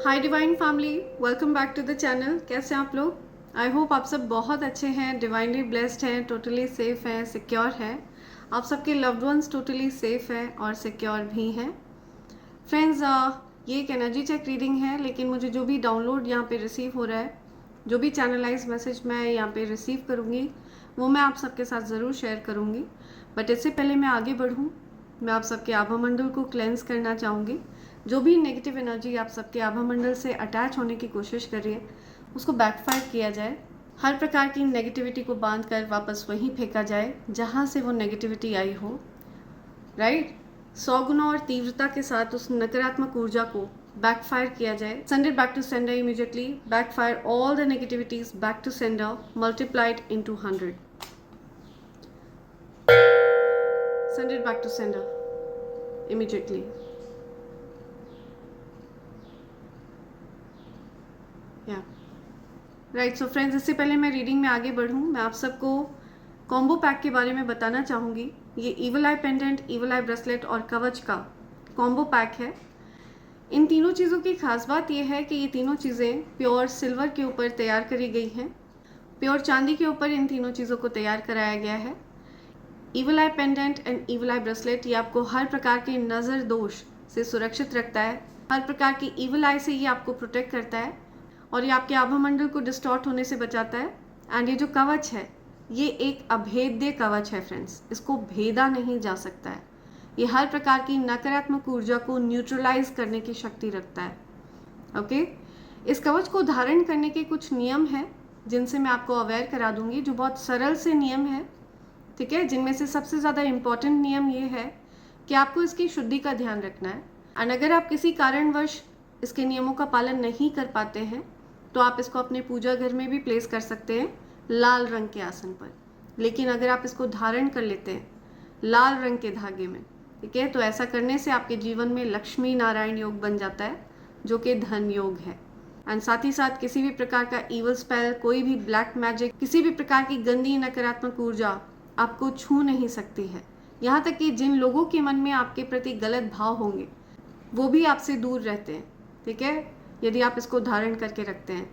Hi divine family, welcome back to the channel. कैसे हैं आप लोग? आई होप आप सब बहुत अच्छे हैं, डिवाइनली ब्लेस्ड हैं, टोटली सेफ हैं, सिक्योर हैं। आप सबके लव्ड वंस टोटली सेफ हैं और सिक्योर भी हैं। फ्रेंड्स, ये एक एनर्जी चेक रीडिंग है, लेकिन मुझे जो भी डाउनलोड यहाँ पे रिसीव हो रहा है, जो भी चैनलाइज मैसेज मैं यहाँ पे रिसीव करूँगी, वो मैं आप सबके साथ ज़रूर शेयर करूँगी। बट इससे पहले मैं आगे बढ़ूँ, मैं आप सबके आभा मंडल को क्लेंस करना चाहूँगी। जो भी नेगेटिव एनर्जी आप सबके आभा मंडल से अटैच होने की कोशिश कर रही है, उसको बैकफायर किया जाए। हर प्रकार की नेगेटिविटी को बांध कर वापस वहीं फेंका जाए जहाँ से वो नेगेटिविटी आई हो। राइट? 100 गुना और तीव्रता के साथ उस नकारात्मक ऊर्जा को बैकफायर किया जाए। Send it back to sender immediately. Backfire all the negativities back to sender, multiplied into 100. Send it back to sender immediately. Yeah. Right, so friends, इससे पहले मैं रीडिंग में आगे बढ़ूँ, मैं आप सबको कॉम्बो पैक के बारे में बताना चाहूँगी। ये ईवल आई पेंडेंट, ईवल आई ब्रेसलेट और कवच का कॉम्बो पैक है। इन तीनों चीज़ों की खास बात यह है कि ये तीनों चीज़ें प्योर सिल्वर के ऊपर तैयार करी गई हैं। प्योर चांदी के ऊपर इन तीनों चीज़ों को तैयार कराया गया है। Evil I pendant and evil I bracelet ये आपको हर प्रकार के नज़र दोष से सुरक्षित रखता है। हर प्रकार की ईवल आई से ये आपको प्रोटेक्ट करता है और ये आपके आभा मंडल को डिस्टॉर्ट होने से बचाता है। एंड ये जो कवच है, ये एक अभेद्य कवच है फ्रेंड्स, इसको भेदा नहीं जा सकता है। ये हर प्रकार की नकारात्मक ऊर्जा को न्यूट्रलाइज करने की शक्ति रखता है। ओके, इस कवच को धारण करने के कुछ नियम हैं जिनसे मैं आपको अवेयर करा दूंगी, जो बहुत सरल से नियम है। ठीक है, जिनमें से सबसे ज़्यादा इम्पॉर्टेंट नियम ये है कि आपको इसकी शुद्धि का ध्यान रखना है। एंड अगर आप किसी कारणवश इसके नियमों का पालन नहीं कर पाते हैं तो आप इसको अपने पूजा घर में भी प्लेस कर सकते हैं, लाल रंग के आसन पर। लेकिन अगर आप इसको धारण कर लेते हैं लाल रंग के धागे में, ठीक है, तो ऐसा करने से आपके जीवन में लक्ष्मी नारायण योग बन जाता है, जो कि धन योग है। एंड साथ ही साथ किसी भी प्रकार का ईवल स्पेल, कोई भी ब्लैक मैजिक, किसी भी प्रकार की गंदी नकारात्मक ऊर्जा आपको छू नहीं सकती है। यहाँ तक कि जिन लोगों के मन में आपके प्रति गलत भाव होंगे वो भी आपसे दूर रहते हैं। ठीक है, यदि आप इसको धारण करके रखते हैं।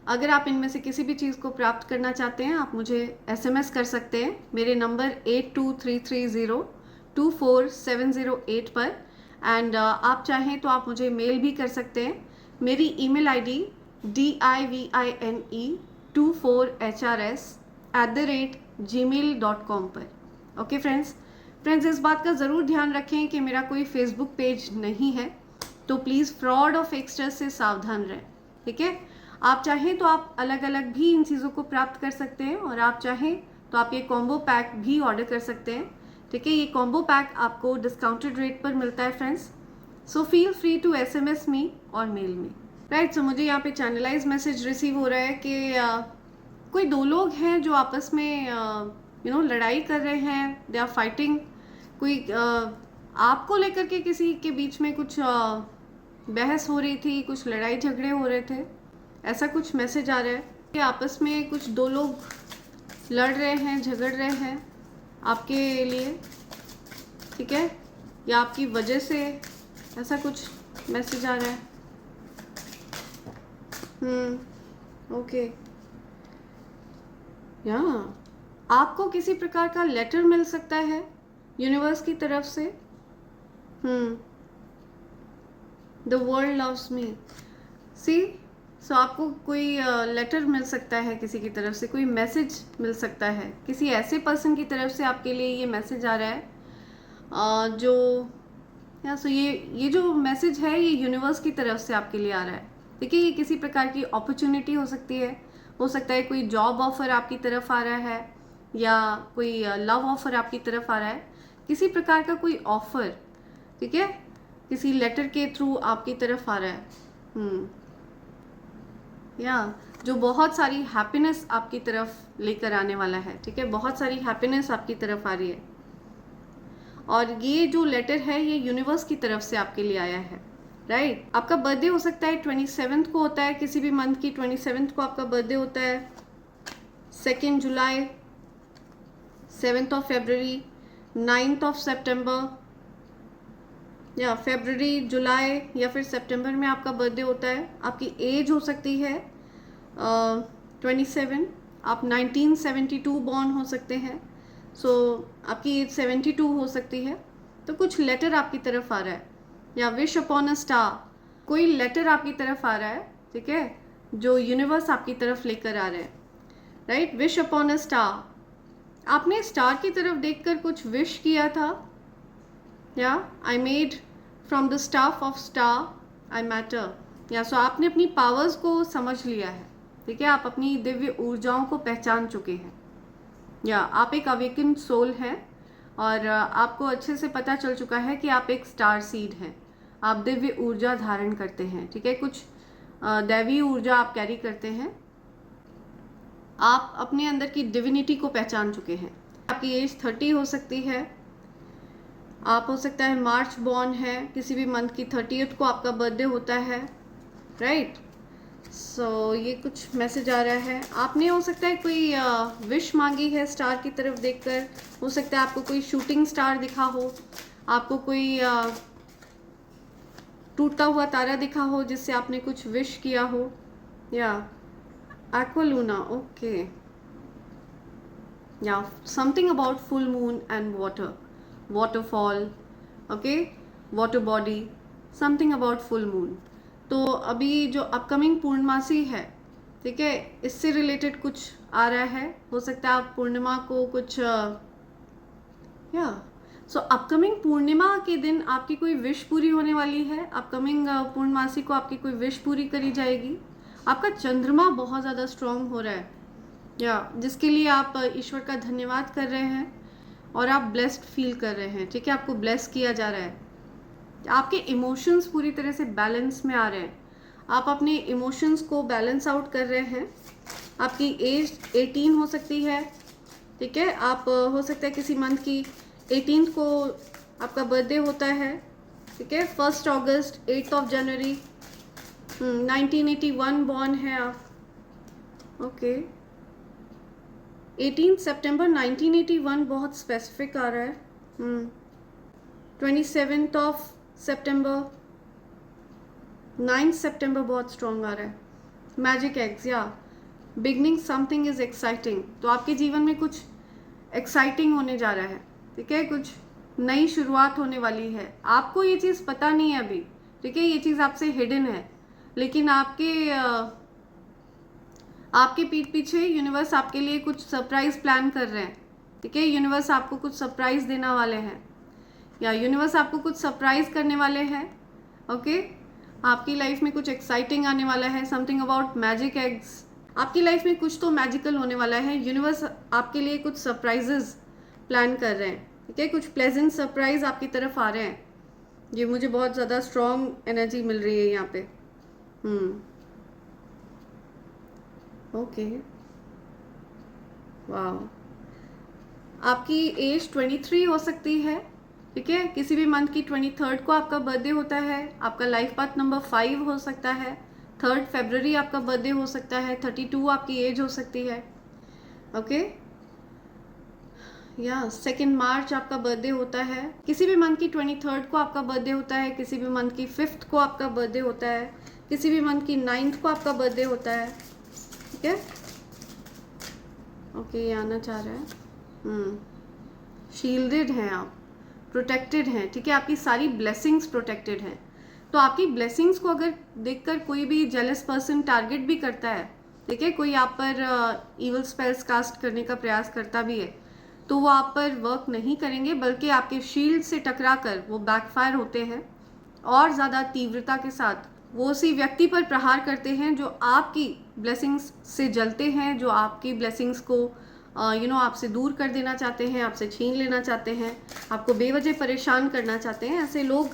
अगर आप इनमें से किसी भी चीज़ को प्राप्त करना चाहते हैं, आप मुझे SMS कर सकते हैं मेरे नंबर 8233024708 पर। एंड आप चाहें तो आप मुझे मेल भी कर सकते हैं। मेरी ईमेल ID divine24hrs@gmail.com पर। ओके फ्रेंड्स, इस बात का ज़रूर ध्यान रखें कि मेरा कोई फेसबुक पेज नहीं है, तो प्लीज़ फ्रॉड और फेकस्टर्स से सावधान रहें। ठीक है, आप चाहें तो आप अलग अलग भी इन चीज़ों को प्राप्त कर सकते हैं, और आप चाहें तो आप ये कॉम्बो पैक भी ऑर्डर कर सकते हैं। ठीक है, ये कॉम्बो पैक आपको डिस्काउंटेड रेट पर मिलता है friends. So feel free to SMS me और मेल मी। राइट, सो मुझे यहाँ पे चैनलाइज मैसेज रिसीव हो रहा है कि कोई दो लोग हैं जो आपस में लड़ाई कर रहे हैं, दे आर फाइटिंग। कोई आपको लेकर के किसी के बीच में कुछ बहस हो रही थी, कुछ लड़ाई झगड़े हो रहे थे, ऐसा कुछ मैसेज आ रहा है कि आपस में कुछ दो लोग लड़ रहे हैं, झगड़ रहे हैं आपके लिए। ठीक है, या आपकी वजह से, ऐसा कुछ मैसेज आ रहा है। ओके, या आपको किसी प्रकार का लेटर मिल सकता है यूनिवर्स की तरफ से। द वर्ल्ड लव्स मी, सी। सो आपको कोई लेटर मिल सकता है, किसी की तरफ से कोई मैसेज मिल सकता है, किसी ऐसे पर्सन की तरफ से आपके लिए ये मैसेज आ रहा है जो सो ये जो मैसेज है ये यूनिवर्स की तरफ से आपके लिए आ रहा है। देखिए, ये किसी प्रकार की अपॉर्चुनिटी हो सकती है, हो सकता है कोई जॉब ऑफर आपकी तरफ आ रहा है, या कोई लव ऑफर आपकी तरफ आ रहा है, किसी प्रकार का कोई ऑफर। ठीक है, किसी लेटर के थ्रू आपकी तरफ आ रहा है, या जो बहुत सारी हैप्पीनेस आपकी तरफ लेकर आने वाला है। ठीक है, बहुत सारी हैप्पीनेस आपकी तरफ आ रही है, और ये जो लेटर है ये यूनिवर्स की तरफ से आपके लिए आया है। राइट, आपका बर्थडे हो सकता है 27 को होता है, किसी भी मंथ की 27 को आपका बर्थडे होता है, 2 जुलाई, 7 February, 9 September, या फरवरी, जुलाई या फिर सितंबर में आपका बर्थडे होता है। आपकी एज हो सकती है 27, आप 1972 बॉर्न हो सकते हैं। सो आपकी एज 72 हो सकती है। तो कुछ लेटर आपकी तरफ आ रहा है, या विश अपॉन अ स्टार, कोई लेटर आपकी तरफ आ रहा है, ठीक है, जो यूनिवर्स आपकी तरफ लेकर आ रहा है, right. Wish upon a star, आपने स्टार की तरफ देखकर कुछ विश किया था, या I made from the staff of star I matter, या सो आपने अपनी पावर्स को समझ लिया है, ठीक है, आप अपनी दिव्य ऊर्जाओं को पहचान चुके हैं, या आप एक अवेकन सोल हैं और आपको अच्छे से पता चल चुका है कि आप एक स्टार सीड हैं, आप दिव्य ऊर्जा धारण करते हैं, ठीक है, कुछ दैवी ऊर्जा आप कैरी करते हैं, आप अपने अंदर की डिविनिटी को पहचान चुके हैं। आपकी एज 30 हो सकती है, आप हो सकता है मार्च बॉर्न है, किसी भी मंथ की 30th को आपका बर्थडे होता है, राइट। सो ये कुछ मैसेज आ रहा है। आपने हो सकता है कोई विश मांगी है स्टार की तरफ देखकर, हो सकता है आपको कोई शूटिंग स्टार दिखा हो, आपको कोई टूटता हुआ तारा दिखा हो जिससे आपने कुछ विश किया हो, या एक्वालूना, ओके, या something about full moon and water, waterfall, okay, water body, something about full moon। तो अभी जो अपकमिंग पूर्णमासी है, ठीक है, इससे रिलेटेड कुछ आ रहा है, हो सकता है आप पूर्णिमा को कुछ या सो अपकमिंग पूर्णिमा के दिन आपकी कोई विश पूरी होने वाली है, अपकमिंग पूर्णमासी को आपकी कोई विश पूरी करी जाएगी। आपका चंद्रमा बहुत ज़्यादा स्ट्रांग हो रहा है, या जिसके लिए आप ईश्वर का धन्यवाद कर रहे हैं और आप ब्लेस्ड फील कर रहे हैं, ठीक है, आपको ब्लेस किया जा रहा है, आपके इमोशंस पूरी तरह से बैलेंस में आ रहे हैं, आप अपने इमोशंस को बैलेंस आउट कर रहे हैं। आपकी एज 18 हो सकती है, ठीक है, आप हो सकता है किसी मंथ की 18th को आपका बर्थडे होता है, ठीक है, 1 अगस्त, 8 जनवरी 1981 बॉर्न है आप, ओके। 18 सितंबर 1981 बहुत स्पेसिफिक आ रहा है। 27 सितंबर, 9 सितंबर बहुत स्ट्रॉन्ग आ रहा है। मैजिक एग्स, या बिगनिंग समथिंग इज एक्साइटिंग, तो आपके जीवन में कुछ एक्साइटिंग होने जा रहा है, ठीक है, कुछ नई शुरुआत होने वाली है। आपको ये चीज़ पता नहीं है अभी, ठीक है, ये चीज़ आपसे हिडन है, लेकिन आपके पीठ पीछे यूनिवर्स आपके लिए कुछ सरप्राइज प्लान कर रहे हैं, ठीक है, यूनिवर्स आपको कुछ सरप्राइज देने वाले हैं, या यूनिवर्स आपको कुछ सरप्राइज करने वाले हैं, ओके। आपकी लाइफ में कुछ एक्साइटिंग आने वाला है, समथिंग अबाउट मैजिक एग्स, आपकी लाइफ में कुछ तो मैजिकल होने वाला है। यूनिवर्स आपके लिए कुछ सरप्राइजेस प्लान कर रहे हैं, ठीक है, कुछ प्लेजेंट सरप्राइज आपकी तरफ आ रहे हैं। ये मुझे बहुत ज़्यादा स्ट्रॉन्ग एनर्जी मिल रही है यहाँ पे। ओके, वाह। आपकी एज 23 हो सकती है, ठीक है, किसी भी मंथ की 23rd को आपका बर्थडे होता है, आपका लाइफ पाथ नंबर 5 हो सकता है, 3 फरवरी आपका बर्थडे हो सकता है, 32 आपकी एज हो सकती है, ओके, या 2 मार्च आपका बर्थडे होता है, किसी भी मंथ की 23rd को आपका बर्थडे होता है, किसी भी मंथ की 5th को आपका बर्थडे होता है, किसी भी मंथ की 9th को आपका बर्थडे होता है, ठीक है, ओके, ये आना चाह रहा है। शील्डेड हैं आप, प्रोटेक्टेड हैं, ठीक है, आपकी सारी ब्लेसिंग्स प्रोटेक्टेड हैं। तो आपकी ब्लेसिंग्स को अगर देखकर कोई भी जेलस पर्सन टारगेट भी करता है, ठीक है, कोई आप पर इवल स्पेल्स कास्ट करने का प्रयास करता भी है, तो वो आप पर वर्क नहीं करेंगे, बल्कि आपके शील्ड से टकरा कर वो बैकफायर होते हैं और ज़्यादा तीव्रता के साथ वो उसी व्यक्ति पर प्रहार करते हैं जो आपकी ब्लेसिंग्स से जलते हैं, जो आपकी ब्लेसिंग्स को आपसे दूर कर देना चाहते हैं, आपसे छीन लेना चाहते हैं, आपको बेवजह परेशान करना चाहते हैं। ऐसे लोग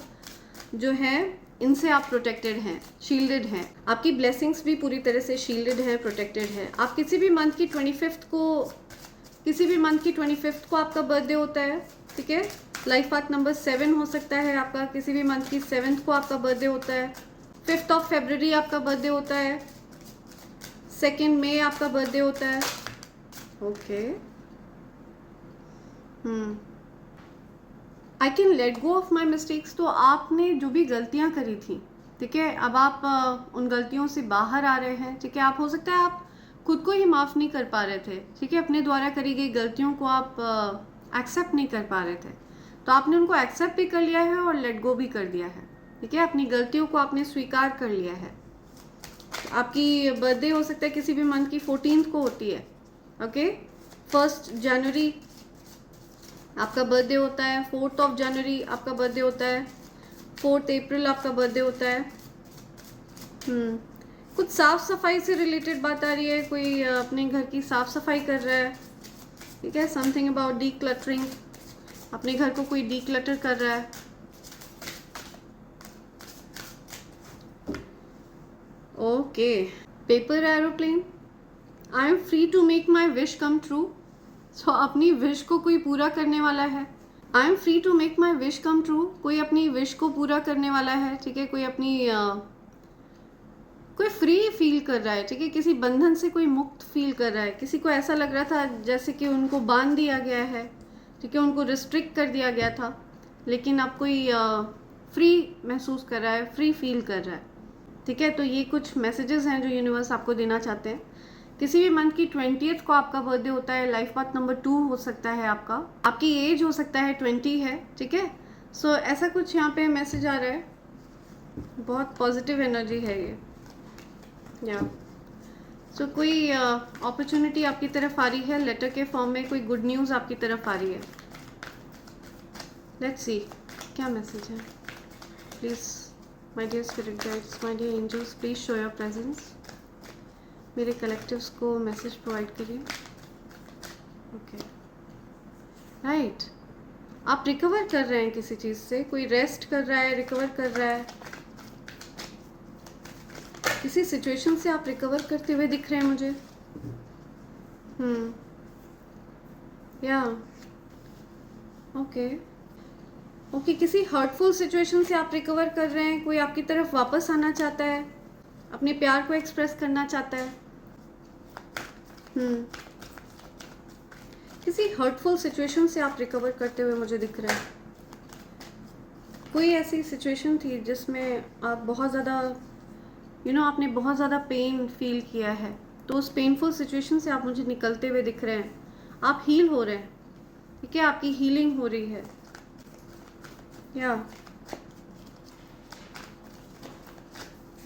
जो हैं, इनसे आप प्रोटेक्टेड हैं, शील्डेड हैं। आपकी ब्लेसिंग्स भी पूरी तरह से शील्डेड है, प्रोटेक्टेड है। आप किसी भी मंथ की 25th को आपका बर्थडे होता है, ठीक है, लाइफ पाथ नंबर 7 हो सकता है आपका, किसी भी मंथ की 7th को आपका बर्थडे होता है, 5 फरवरी आपका बर्थडे होता है, 2 मई आपका बर्थडे होता है, okay. I can let go of my mistakes. तो आपने जो भी गलतियाँ करी थी, ठीक है, अब आप उन गलतियों से बाहर आ रहे हैं, ठीक है। आप हो सकता है आप खुद को ही माफ़ नहीं कर पा रहे थे, ठीक है, अपने द्वारा करी गई गलतियों को आप एक्सेप्ट नहीं कर पा रहे थे, तो आपने उनको एक्सेप्ट भी कर लिया है और लेट गो भी कर दिया है, ठीक है। अपनी गलतियों को आपने स्वीकार कर लिया है। आपकी बर्थडे हो सकता है किसी भी मंथ की 14th को होती है, ओके। 1 जनवरी आपका बर्थडे होता है, 4 जनवरी आपका बर्थडे होता है, 4 अप्रैल आपका बर्थडे होता है। कुछ साफ सफाई से रिलेटेड बात आ रही है, कोई अपने घर की साफ सफाई कर रहा है, ठीक है। समथिंग अबाउट डी क्लटरिंग, अपने घर को कोई डी क्लटर कर रहा है। Okay, paper aeroplane, I am free to make my wish come true. So अपनी विश को कोई पूरा करने वाला है। I am free to make my wish come true, कोई अपनी विश को पूरा करने वाला है, ठीक है। कोई अपनी कोई फ्री फील कर रहा है, ठीक है, किसी बंधन से कोई मुक्त फील कर रहा है। किसी को ऐसा लग रहा था जैसे कि उनको बांध दिया गया है, ठीक है, उनको रिस्ट्रिक्ट कर दिया गया था, लेकिन अब कोई फ्री महसूस कर रहा है, फ्री फील कर रहा है, ठीक है। तो ये कुछ मैसेजेस हैं जो यूनिवर्स आपको देना चाहते हैं। किसी भी मंथ की 20th को आपका बर्थडे होता है, लाइफ पाथ नंबर 2 हो सकता है आपका, आपकी एज हो सकता है 20 है, ठीक है। सो ऐसा कुछ यहाँ पे मैसेज आ रहा है, बहुत पॉजिटिव एनर्जी है ये, या सो कोई अपॉर्चुनिटी आपकी तरफ आ रही है, लेटर के फॉर्म में कोई गुड न्यूज़ आपकी तरफ आ रही है। लेट्स सी क्या मैसेज है। Please my dear spirit guides, my dear angels, please show your presence. मेरे कलेक्टिव्स को मैसेज प्रोवाइड करिए। ओके, राइट, आप रिकवर कर रहे हैं किसी चीज़ से, कोई रेस्ट कर रहा है, रिकवर कर रहा है, किसी सिचुएशन से आप रिकवर करते हुए दिख रहे हैं मुझे। या ओके, किसी हर्टफुल सिचुएशन से आप रिकवर कर रहे हैं, कोई आपकी तरफ वापस आना चाहता है, अपने प्यार को एक्सप्रेस करना चाहता है। किसी हर्टफुल सिचुएशन से आप रिकवर करते हुए मुझे दिख रहा है। कोई ऐसी सिचुएशन थी जिसमें आप बहुत ज़्यादा आपने बहुत ज़्यादा पेन फील किया है, तो उस पेनफुल सिचुएशन से आप मुझे निकलते हुए दिख रहे हैं। आप हील हो रहे हैं, ठीक है, आपकी हीलिंग हो रही है। या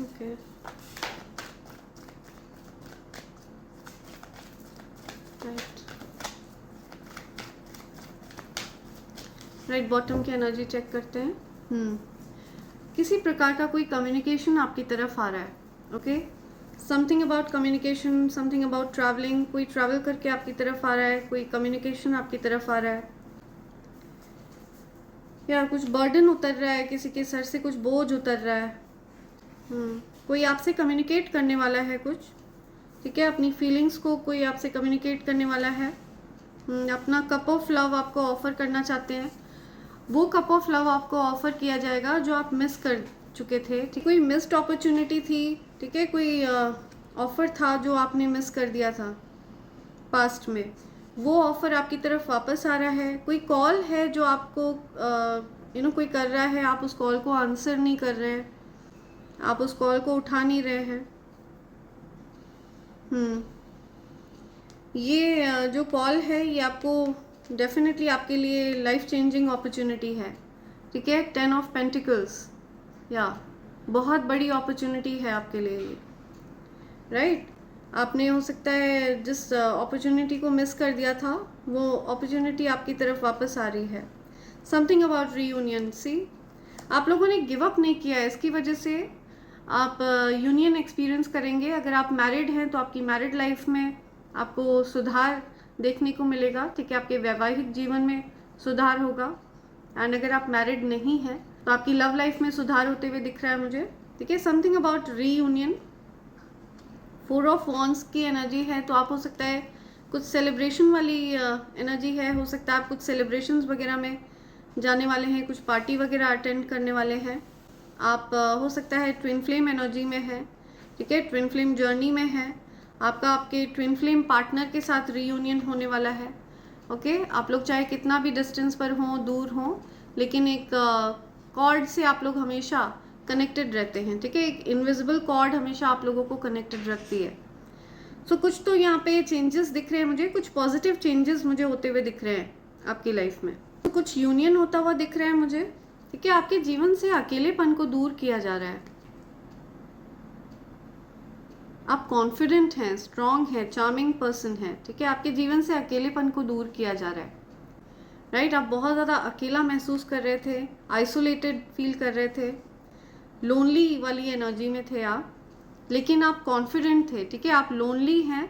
ओके, राइट, बॉटम की एनर्जी चेक करते हैं। किसी प्रकार का कोई कम्युनिकेशन आपकी तरफ आ रहा है, okay. Something about communication, something about travelling, कोई ट्रैवल करके आपकी तरफ आ रहा है, कोई कम्युनिकेशन आपकी तरफ आ रहा है, या कुछ बर्डन उतर रहा है, किसी के सर से कुछ बोझ उतर रहा है। कोई आपसे कम्युनिकेट करने वाला है कुछ, ठीक है, अपनी फीलिंग्स को कोई आपसे कम्युनिकेट करने वाला है। अपना कप ऑफ लव आपको ऑफर करना चाहते हैं, वो कप ऑफ लव आपको ऑफर किया जाएगा जो आप मिस कर चुके थे, ठीक, कोई मिस्ड अपॉर्चुनिटी थी, ठीक है, कोई ऑफर था जो आपने मिस कर दिया था पास्ट में, वो ऑफर आपकी तरफ वापस आ रहा है। कोई कॉल है जो आपको कोई कर रहा है, आप उस कॉल को आंसर नहीं कर रहे हैं, आप उस कॉल को उठा नहीं रहे हैं। ये जो कॉल है ये आपको डेफिनेटली आपके लिए लाइफ चेंजिंग अपॉर्चुनिटी है, ठीक है। 10 ऑफ पेंटिकल्स, या बहुत बड़ी अपॉर्चुनिटी है आपके लिए ये, राइट। आपने हो सकता है जिस अपॉर्चुनिटी को मिस कर दिया था, वो अपॉर्चुनिटी आपकी तरफ वापस आ रही है। समथिंग अबाउट रीयूनियन, सी आप लोगों ने गिव अप नहीं किया है, इसकी वजह से आप यूनियन एक्सपीरियंस करेंगे। अगर आप मैरिड हैं तो आपकी मैरिड लाइफ में आपको सुधार देखने को मिलेगा, ठीक है, आपके वैवाहिक जीवन में सुधार होगा। एंड अगर आप मैरिड नहीं हैं तो आपकी लव लाइफ में सुधार होते हुए दिख रहा है मुझे, ठीक है। Something about reunion, 4 of wands की एनर्जी है, तो आप हो सकता है कुछ सेलिब्रेशन वाली एनर्जी है, हो सकता है आप कुछ सेलिब्रेशंस वगैरह में जाने वाले हैं, कुछ पार्टी वगैरह अटेंड करने वाले हैं। आप हो सकता है ट्विन फ्लेम एनर्जी में है, ठीक है, ट्विन फ्लेम जर्नी में है, आपका आपके ट्विन फ्लेम पार्टनर के साथ रीयूनियन होने वाला है, ओके। आप लोग चाहे कितना भी डिस्टेंस पर हों, दूर हों, लेकिन एक कॉर्ड से आप लोग हमेशा कनेक्टेड रहते हैं, ठीक है। एक इनविजिबल कॉर्ड हमेशा आप लोगों को कनेक्टेड रखती है। सो कुछ तो यहाँ पे चेंजेस दिख रहे हैं मुझे, कुछ पॉजिटिव चेंजेस मुझे होते हुए दिख रहे हैं आपकी लाइफ में। तो कुछ यूनियन होता हुआ दिख रहा है मुझे, ठीक है। आपके जीवन से अकेलेपन को दूर किया जा रहा है। आप कॉन्फिडेंट हैं, स्ट्रांग हैं, चार्मिंग पर्सन हैं, ठीक है। आपके जीवन से अकेलेपन को दूर किया जा रहा है, राइट। आप बहुत ज़्यादा अकेला महसूस कर रहे थे, आइसोलेटेड फील कर रहे थे, लोनली वाली एनर्जी में थे आप, लेकिन आप कॉन्फिडेंट थे, ठीक है। आप लोनली हैं,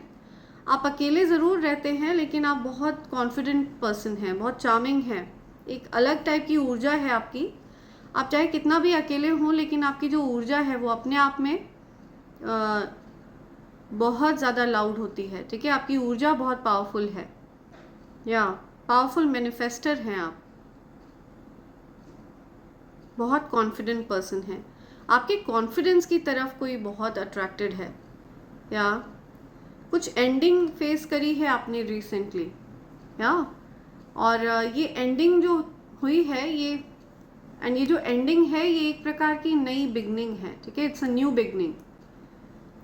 आप अकेले ज़रूर रहते हैं, लेकिन आप बहुत कॉन्फिडेंट पर्सन हैं, बहुत चार्मिंग हैं। एक अलग टाइप की ऊर्जा है आपकी। आप चाहे कितना भी अकेले हों, लेकिन आपकी जो ऊर्जा है वो अपने आप में बहुत ज़्यादा लाउड होती है, ठीक है। आपकी ऊर्जा बहुत पावरफुल है, या पावरफुल मैनिफेस्टर हैं आप, बहुत कॉन्फिडेंट पर्सन हैं। आपके कॉन्फिडेंस की तरफ कोई बहुत अट्रैक्टेड है, या कुछ एंडिंग फेस करी है आपने रिसेंटली, या और ये एंडिंग जो हुई है ये जो एंडिंग है ये एक प्रकार की नई बिगनिंग है, ठीक है। It's a new beginning.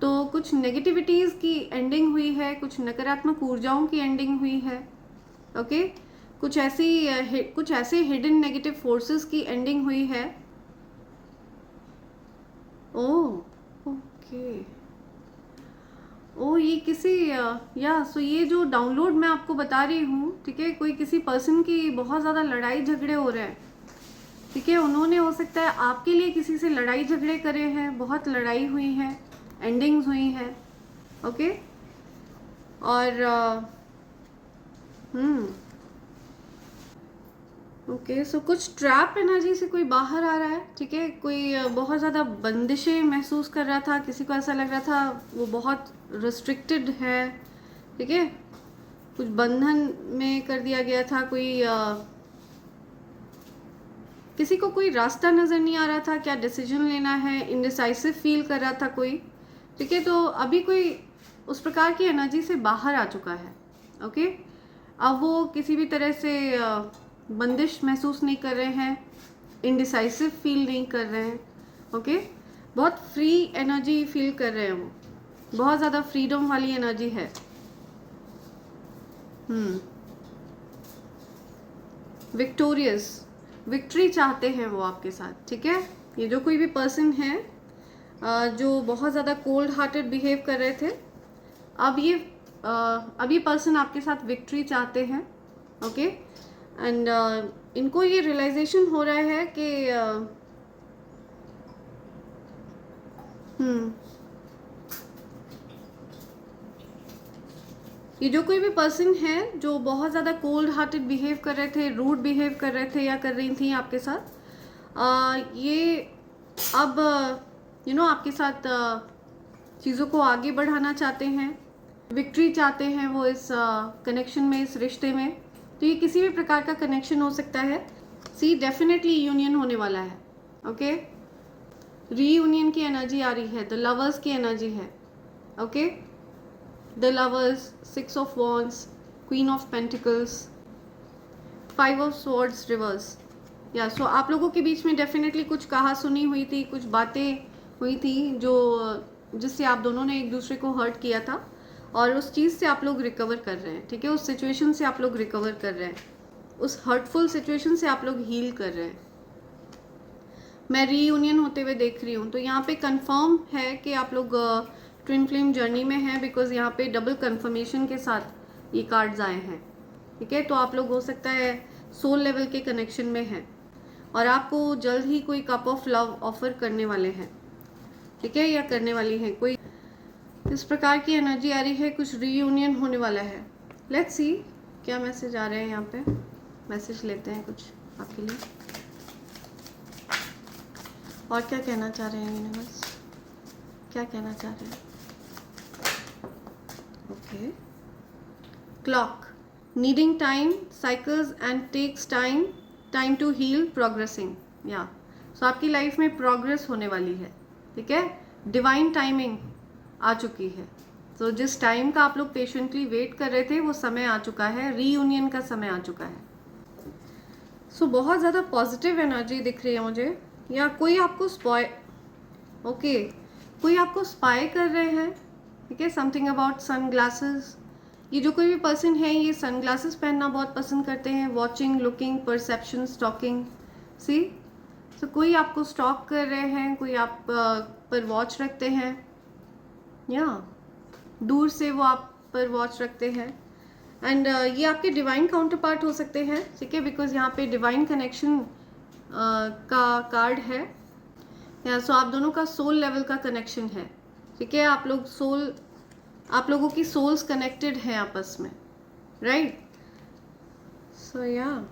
तो कुछ नेगेटिविटीज़ की एंडिंग हुई है, कुछ नकारात्मक ऊर्जाओं की एंडिंग हुई है, ओके। कुछ ऐसे हिडन नेगेटिव फोर्सेस की एंडिंग हुई है। ओके, ये किसी सो ये जो डाउनलोड मैं आपको बता रही हूँ, ठीक है, कोई किसी पर्सन की बहुत ज़्यादा लड़ाई झगड़े हो रहे हैं, ठीक है। उन्होंने हो सकता है आपके लिए किसी से लड़ाई झगड़े करे हैं, बहुत लड़ाई हुई है, एंडिंग्स हुई हैं, ओके। और ओके, सो कुछ ट्रैप एनर्जी से कोई बाहर आ रहा है, ठीक है। कोई बहुत ज़्यादा बंदिशें महसूस कर रहा था, किसी को ऐसा लग रहा था वो बहुत रिस्ट्रिक्टेड है, ठीक है। कुछ बंधन में कर दिया गया था, किसी को कोई रास्ता नज़र नहीं आ रहा था, क्या डिसीजन लेना है, इनडिसाइसिव फील कर रहा था कोई, ठीक है। तो अभी कोई उस प्रकार की एनर्जी से बाहर आ चुका है, ओके। अब वो किसी भी तरह से बंदिश महसूस नहीं कर रहे हैं, इनडिसाइसिव फील नहीं कर रहे हैं, ओके। बहुत फ्री एनर्जी फील कर रहे हैं वो, बहुत ज़्यादा फ्रीडम वाली एनर्जी है। विक्टोरियस, विक्ट्री चाहते हैं वो आपके साथ, ठीक है। ये जो कोई भी पर्सन है जो बहुत ज़्यादा कोल्ड हार्टेड बिहेव कर रहे थे, अब ये पर्सन आपके साथ विक्ट्री चाहते हैं, ओके। एंड इनको ये रियलाइजेशन हो रहा है कि ये जो कोई भी पर्सन है जो बहुत ज़्यादा कोल्ड हार्टेड बिहेव कर रहे थे, रूड बिहेव कर रहे थे या कर रही थी आपके साथ, ये अब आपके साथ चीज़ों को आगे बढ़ाना चाहते हैं, विक्ट्री चाहते हैं वो इस कनेक्शन में, इस रिश्ते में। तो ये किसी भी प्रकार का कनेक्शन हो सकता है। डेफिनेटली यूनियन होने वाला है, ओके। रीयूनियन की एनर्जी आ रही है, द लवर्स की एनर्जी है, okay. The lovers, 6 of wands, queen of pentacles, 5 of swords reverse, या सो आप लोगों के बीच में डेफिनेटली कुछ कहा सुनी हुई थी, कुछ बातें हुई थी जिससे आप दोनों ने एक दूसरे को हर्ट किया था, और उस चीज़ से आप लोग रिकवर कर रहे हैं, ठीक है। उस सिचुएशन से आप लोग रिकवर कर रहे हैं, उस हर्टफुल सिचुएशन से आप लोग हील कर रहे हैं। मैं रीयूनियन होते हुए देख रही हूँ। तो यहाँ पे कंफर्म है कि आप लोग ट्विन फ्लेम जर्नी में हैं, बिकॉज यहाँ पे डबल कंफर्मेशन के साथ ये कार्ड्स आए हैं, ठीक है। तो आप लोग हो सकता है सोल लेवल के कनेक्शन में हैं, और आपको जल्द ही कोई कप ऑफ लव ऑफर करने वाले हैं, ठीक है, या करने वाली हैं। कोई इस प्रकार की एनर्जी आ रही है, कुछ रीयूनियन होने वाला है। लेट्स सी क्या मैसेज आ रहे हैं यहाँ पे। मैसेज लेते हैं कुछ आपके लिए, और क्या कहना चाह रहे हैं यूनिवर्स, क्या कहना चाह रहे हैं। Okay, clock, needing time, cycles and takes time to heal, progressing, या सो आपकी लाइफ में प्रोग्रेस होने वाली है, ठीक है। डिवाइन टाइमिंग आ चुकी है। तो जिस टाइम का आप लोग पेशेंटली वेट कर रहे थे वो समय आ चुका है, रीयूनियन का समय आ चुका है। सो बहुत ज़्यादा पॉजिटिव एनर्जी दिख रही है मुझे, या कोई आपको कोई आपको स्पाई कर रहे हैं, ठीक है। Something about sunglasses. ये जो कोई भी पर्सन है ये सन ग्लासेस पहनना बहुत पसंद करते हैं। वॉचिंग, लुकिंग, परसेप्शन, स्टॉकिंग, सी। सो कोई आपको स्टॉक कर रहे हैं, कोई आप पर वॉच रखते हैं, या दूर से वो आप पर वॉच रखते हैं। एंड ये आपके डिवाइन काउंटर पार्ट हो सकते हैं, ठीक है, बिकॉज यहाँ पे डिवाइन कनेक्शन का कार्ड है, या सो आप दोनों का सोल लेवल का कनेक्शन है, ठीक है। आप लोगों की सोल्स कनेक्टेड हैं आपस में, राइट। सो या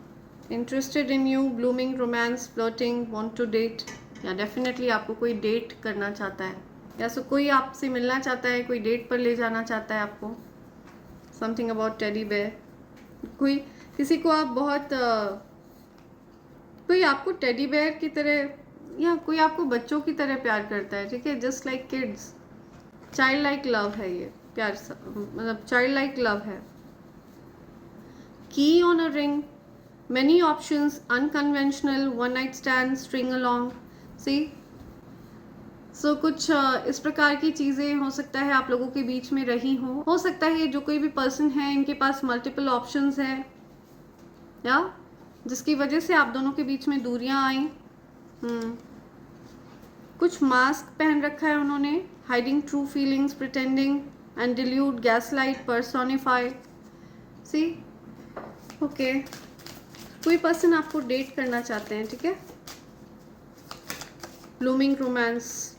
interested in you, blooming, romance, flirting, want to date, या डेफिनेटली आपको कोई डेट करना चाहता है, या सो कोई आपसे मिलना चाहता है, कोई डेट पर ले जाना चाहता है आपको। Something about teddy bear. कोई किसी को आप बहुत कोई आपको टेडी बेयर की तरह, या कोई आपको बच्चों की तरह प्यार करता है, ठीक है, just like kids. Child like love है ये प्यार, मतलब चाइल्ड लाइक लव है। Key on a ring, many options, unconventional, one night stand, string along, see. So कुछ इस प्रकार की चीज़ें हो सकता है आप लोगों के बीच में रही हो सकता है जो कोई भी पर्सन है इनके पास मल्टीपल ऑप्शंस है, या जिसकी वजह से आप दोनों के बीच में दूरियां आई। कुछ मास्क पहन रखा है उन्होंने, hiding true feelings, pretending and dilute, gaslight, personify, see. Okay, कोई पर्सन आपको डेट करना चाहते हैं, ठीक है। ब्लूमिंग रोमांस,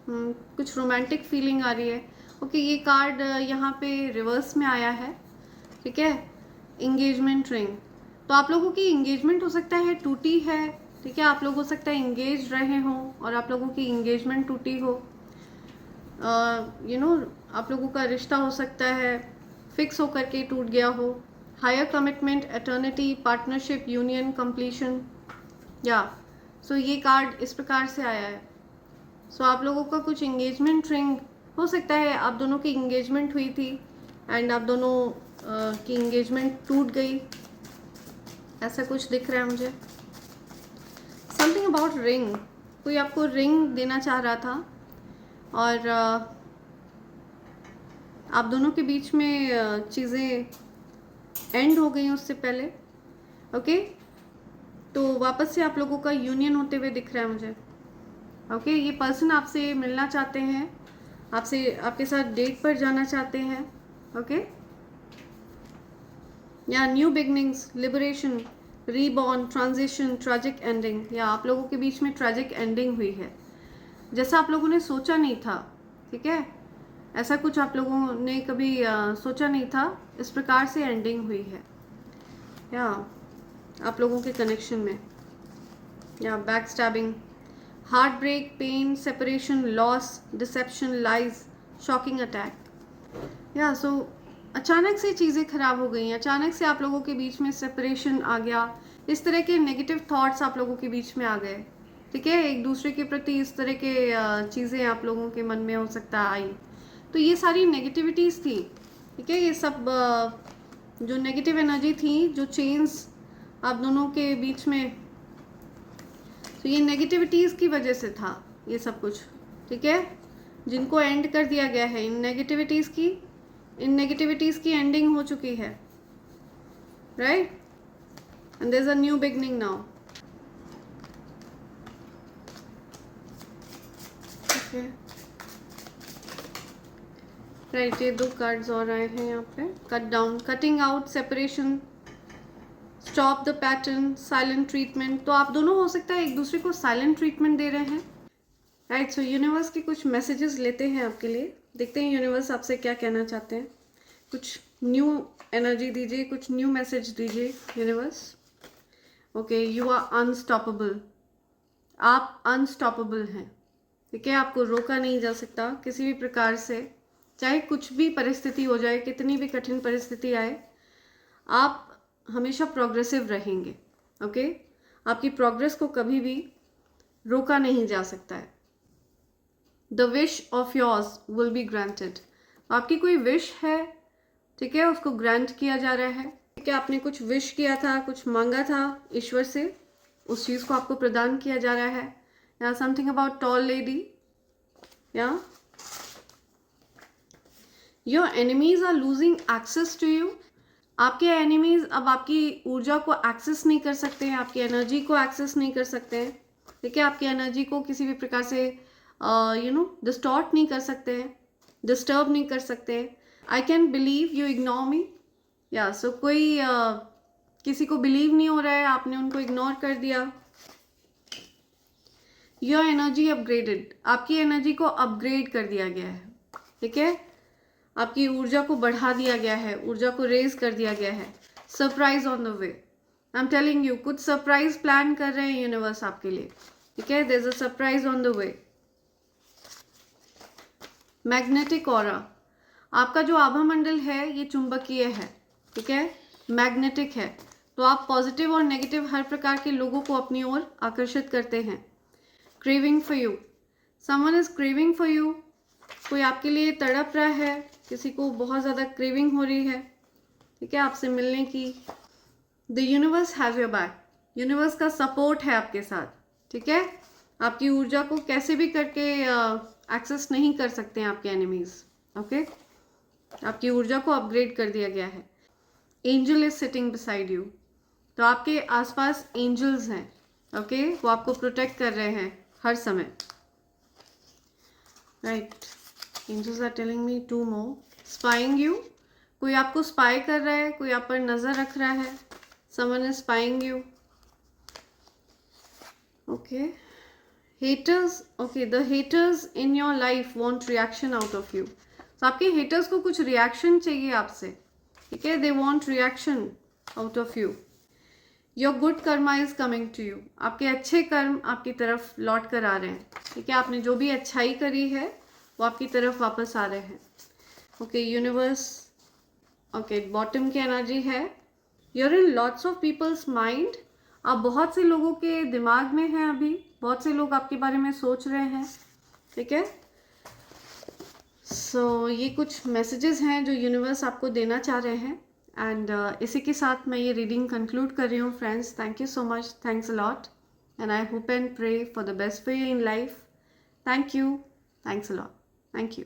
कुछ रोमांटिक फीलिंग आ रही है। ओके, ये कार्ड यहाँ पे रिवर्स में आया है, ठीक है। इंगेजमेंट रिंग, तो आप लोगों की इंगेजमेंट हो सकता है टूटी है, ठीक है। आप लोग हो सकता है इंगेज रहे हों और आप लोगों की इंगेजमेंट टूटी हो, आप लोगों का रिश्ता हो सकता है फिक्स होकर के टूट गया हो। Higher commitment, eternity, partnership, union, completion, या सो ये कार्ड इस प्रकार से आया है। सो आप लोगों का कुछ इंगेजमेंट रिंग हो सकता है, आप दोनों की इंगेजमेंट हुई थी एंड आप दोनों की इंगेजमेंट टूट गई, ऐसा कुछ दिख रहा है मुझे। समथिंग अबाउट रिंग, कोई आपको रिंग देना चाह रहा था और आप दोनों के बीच में चीज़ें एंड हो गई उससे पहले, ओके। तो वापस से आप लोगों का यूनियन होते हुए दिख रहा है मुझे, ओके। ये पर्सन आपसे मिलना चाहते हैं, आपके साथ डेट पर जाना चाहते हैं, ओके। या new beginnings, liberation, reborn, transition, tragic ending, या आप लोगों के बीच में ट्रैजिक एंडिंग हुई है, जैसा आप लोगों ने सोचा नहीं था, ठीक है। ऐसा कुछ आप लोगों ने कभी सोचा नहीं था, इस प्रकार से एंडिंग हुई है, या आप लोगों के कनेक्शन में, या back stabbing, heart break, pain, separation, loss, deception, lies, shocking attack, या सो अचानक से चीज़ें खराब हो गई, अचानक से आप लोगों के बीच में सेपरेशन आ गया, इस तरह के नेगेटिव थॉट्स आप लोगों के बीच में आ गए, ठीक है। एक दूसरे के प्रति इस तरह के चीज़ें आप लोगों के मन में हो सकता आई, तो ये सारी नेगेटिविटीज़ थी, ठीक है। ये सब जो नेगेटिव एनर्जी थी, जो चेंज आप दोनों के बीच में, तो ये नेगेटिविटीज़ की वजह से था ये सब कुछ, ठीक है, जिनको एंड कर दिया गया है। इन नेगेटिविटीज़ की एंडिंग हो चुकी है, right, and there is a new beginning now, okay, right. ये 2 कार्ड्स और आए हैं यहाँ पे। Cut down, cutting out, separation, stop the pattern, silent treatment, तो आप दोनों हो सकता है एक दूसरे को साइलेंट ट्रीटमेंट दे रहे हैं, राइट। सो यूनिवर्स के कुछ मैसेजेस लेते हैं आपके लिए, देखते हैं यूनिवर्स आपसे क्या कहना चाहते हैं। कुछ न्यू एनर्जी दीजिए, कुछ न्यू मैसेज दीजिए universe. Okay, you are unstoppable, आप अनस्टॉपेबल हैं, ठीक है। आपको रोका नहीं जा सकता किसी भी प्रकार से, चाहे कुछ भी परिस्थिति हो जाए, कितनी भी कठिन परिस्थिति आए, आप हमेशा प्रोग्रेसिव रहेंगे, ओके। आपकी प्रोग्रेस को कभी भी रोका नहीं जा सकता है। The wish of yours will be granted, आपकी कोई विश है, ठीक है, उसको ग्रांट किया जा रहा है, क्या आपने कुछ विश किया था, कुछ मांगा था ईश्वर से, उस चीज़ को आपको प्रदान किया जा रहा है। या समथिंग अबाउट टॉल लेडी, या your enemies are losing access to you. आपके एनिमीज अब आपकी ऊर्जा को एक्सेस नहीं कर सकते हैं, आपकी एनर्जी को एक्सेस नहीं कर सकते हैं, ठीक है। आपकी एनर्जी को किसी भी प्रकार से डिस्टॉर्ट नहीं कर सकते हैं, डिस्टर्ब नहीं कर सकते हैं। I can believe you ignore me, या सो कोई किसी को बिलीव नहीं हो रहा है, आपने उनको इग्नोर कर दिया। योर एनर्जी अपग्रेडेड, आपकी एनर्जी को अपग्रेड कर दिया गया है, ठीक है। आपकी ऊर्जा को बढ़ा दिया गया है, ऊर्जा को रेज कर दिया गया है। Surprise on the way, I am telling you, कुछ सरप्राइज प्लान कर रहे हैं यूनिवर्स आपके लिए, ठीक है। There is a surprise on the way. Magnetic aura, आपका जो आभा मंडल है ये चुंबकीय है, ठीक है, मैग्नेटिक है। तो आप पॉजिटिव और नेगेटिव हर प्रकार के लोगों को अपनी ओर आकर्षित करते हैं। Craving for you, someone is craving for you, कोई आपके लिए तड़प रहा है, किसी को बहुत ज़्यादा क्रेविंग हो रही है, ठीक है, आपसे मिलने की। The universe has your back, universe का सपोर्ट है आपके साथ, ठीक है। आपकी ऊर्जा को कैसे भी करके एक्सेस नहीं कर सकते हैं आपके एनिमीज, ओके। आपकी ऊर्जा को अपग्रेड कर दिया गया है। Angel is sitting beside you, तो आपके आसपास एंजल्स हैं, ओके, वो आपको प्रोटेक्ट कर रहे हैं हर समय, right. Angels are telling me 2 more। Spying you, कोई आपको स्पाई कर रहा है, कोई आप पर नजर रख रहा है। Someone is spying you, okay. Haters, okay, the haters in your life want reaction out of you, तो आपके हेटर्स को कुछ रिएक्शन चाहिए आपसे, ठीक है। They want reaction out of you. Your good karma is coming to you, आपके अच्छे कर्म आपकी तरफ लौट कर आ रहे हैं, ठीक है। आपने जो भी अच्छाई करी है वो आपकी तरफ वापस आ रहे हैं, ओके। यूनिवर्स, ओके, बॉटम की एनर्जी है। You're in lots of people's mind, आप बहुत से लोगों के दिमाग में हैं अभी, बहुत से लोग आपके बारे में सोच रहे हैं, ठीक है। सो ये कुछ मैसेजेस हैं जो यूनिवर्स आपको देना चाह रहे हैं। एंड इसी के साथ मैं ये रीडिंग कंक्लूड कर रही हूँ friends. Thank you so much, thanks a lot, and I hope and pray for the best for you in life. Thank you, thanks a lot, thank you.